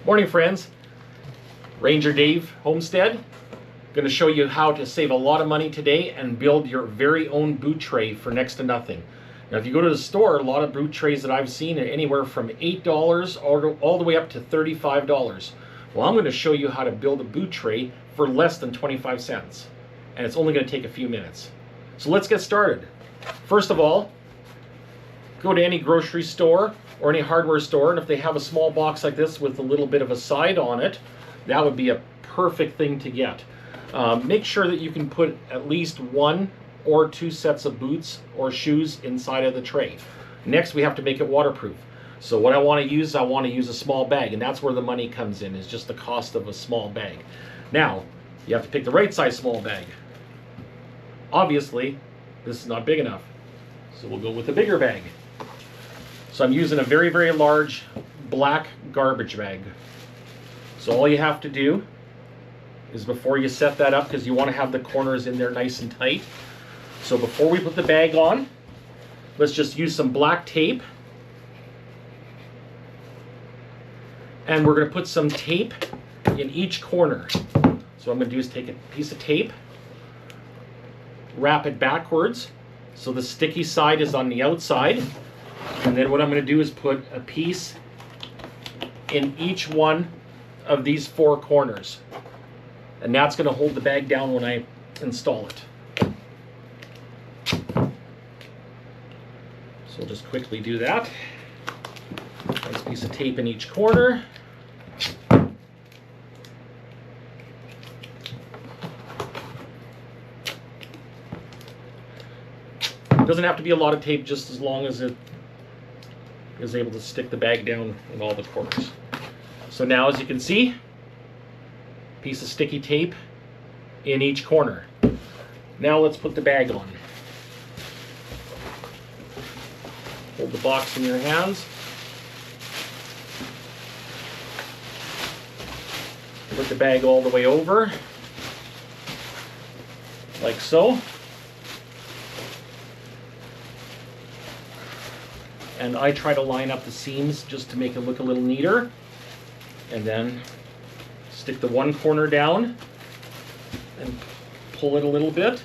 Morning friends, Ranger Dave, Homestead. Going to show you how to save a lot of money today and build your very own boot tray for next to nothing. Now if you go to the store, a lot of boot trays that I've seen are anywhere from $8 all the way up to $35. Well, I'm going to show you how to build a boot tray for less than 25 cents. And it's only going to take a few minutes. So let's get started. First of all, go to any grocery store or any hardware store, and if they have a small box like this with a little bit of a side on it, that would be a perfect thing to get. Make sure that you can put at least 1 or 2 sets of boots or shoes inside of the tray. Next, we have to make it waterproof. So what I want to use a small bag, and that's where the money comes in, is just the cost of a small bag. Now, you have to pick the right size small bag. Obviously, this is not big enough, so we'll go with a bigger bag. So I'm using a very, very large black garbage bag. So all you have to do is, before you set that up, because you want to have the corners in there nice and tight. So before we put the bag on, let's just use some black tape. And we're going to put some tape in each corner. So what I'm going to do is take a piece of tape, wrap it backwards so the sticky side is on the outside. And then what I'm going to do is put a piece in each one of these 4 corners. And that's going to hold the bag down when I install it. So we'll just quickly do that. Nice piece of tape in each corner. It doesn't have to be a lot of tape, just as long as it is able to stick the bag down in all the corners. So now, as you can see, piece of sticky tape in each corner. Now let's put the bag on. Hold the box in your hands. Put the bag all the way over, like so. And I try to line up the seams just to make it look a little neater. And then stick the one corner down and pull it a little bit.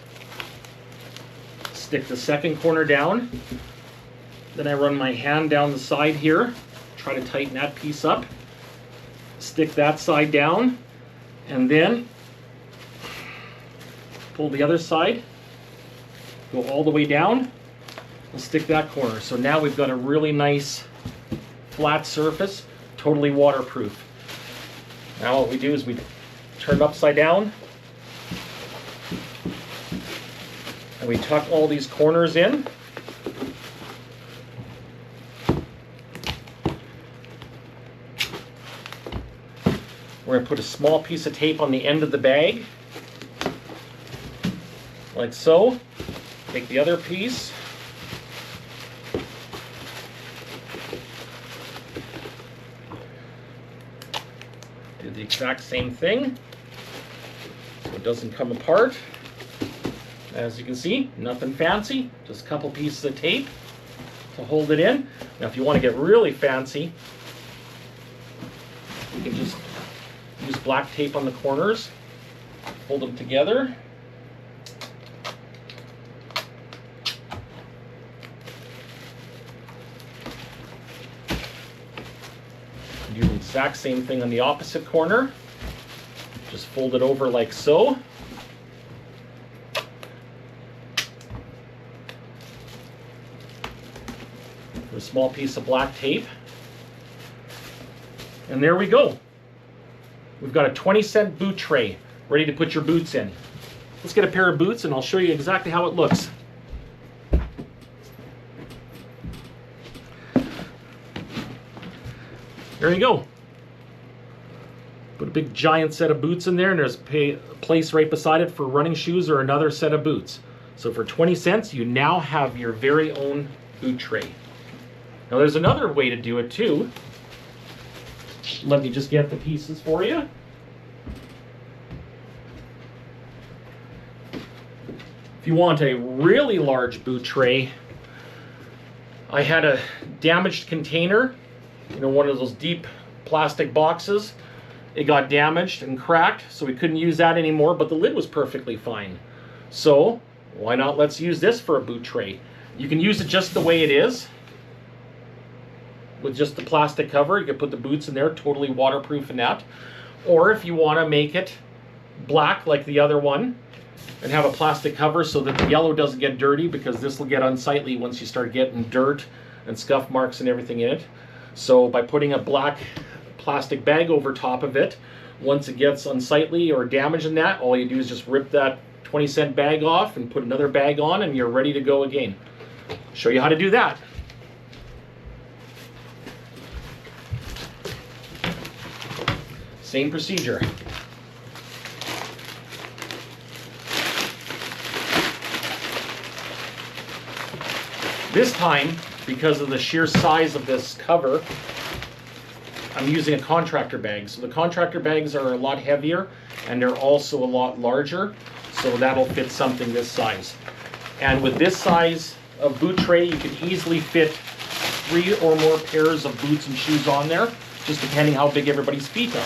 Stick the second corner down. Then I run my hand down the side here, try to tighten that piece up. Stick that side down, and then pull the other side, go all the way down, and stick that corner. So now we've got a really nice flat surface, totally waterproof. Now what we do is we turn it upside down, and we tuck all these corners in. We're going to put a small piece of tape on the end of the bag, like so. Take the other piece, do the exact same thing so it doesn't come apart. As you can see, nothing fancy, just a couple pieces of tape to hold it in. Now if you want to get really fancy, you can just use black tape on the corners, hold them together. Do the exact same thing on the opposite corner. Just fold it over like so. Put a small piece of black tape. And there we go. We've got a 20-cent boot tray ready to put your boots in. Let's get a pair of boots and I'll show you exactly how it looks. There you go. Put a big giant set of boots in there, and there's a place right beside it for running shoes or another set of boots. So for 20 cents, you now have your very own boot tray. Now there's another way to do it too. Let me just get the pieces for you. If you want a really large boot tray, I had a damaged container, one of those deep plastic boxes. It got damaged and cracked, so we couldn't use that anymore, but the lid was perfectly fine. So why not let's use this for a boot tray. You can use it just the way it is, with just the plastic cover. You can put the boots in there, totally waterproof and that. Or if you want to make it black like the other one and have a plastic cover so that the yellow doesn't get dirty, because this will get unsightly once you start getting dirt and scuff marks and everything in it. So by putting a black plastic bag over top of it, once it gets unsightly or damaged in that, all you do is just rip that 20-cent bag off and put another bag on and you're ready to go again. Show you how to do that. Same procedure. This time, because of the sheer size of this cover, I'm using a contractor bag. So the contractor bags are a lot heavier and they're also a lot larger, so that'll fit something this size. And with this size of boot tray, you can easily fit 3 or more pairs of boots and shoes on there, just depending how big everybody's feet are.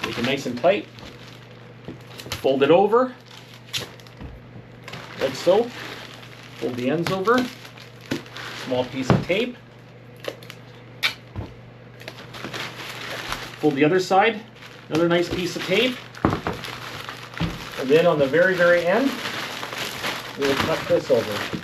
Make it nice and tight. Fold it over, like so. Fold the ends over. Small piece of tape. Fold the other side. Another nice piece of tape. And then on the very, very end, we'll tuck this over.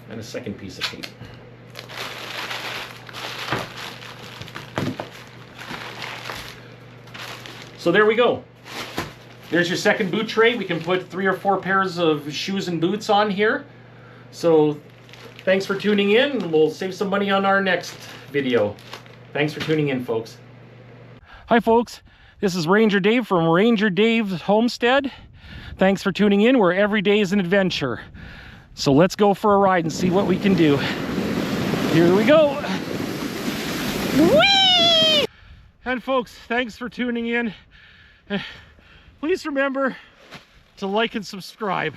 And a second piece of tape. So there we go. There's your second boot tray. We can put 3 or 4 pairs of shoes and boots on here. So thanks for tuning in. We'll save some money on our next video. Thanks for tuning in, folks. Hi, folks. This is Ranger Dave from Ranger Dave's Homestead. Thanks for tuning in, where every day is an adventure. So let's go for a ride and see what we can do. Here we go. Whee! And folks, thanks for tuning in. Please remember to like and subscribe.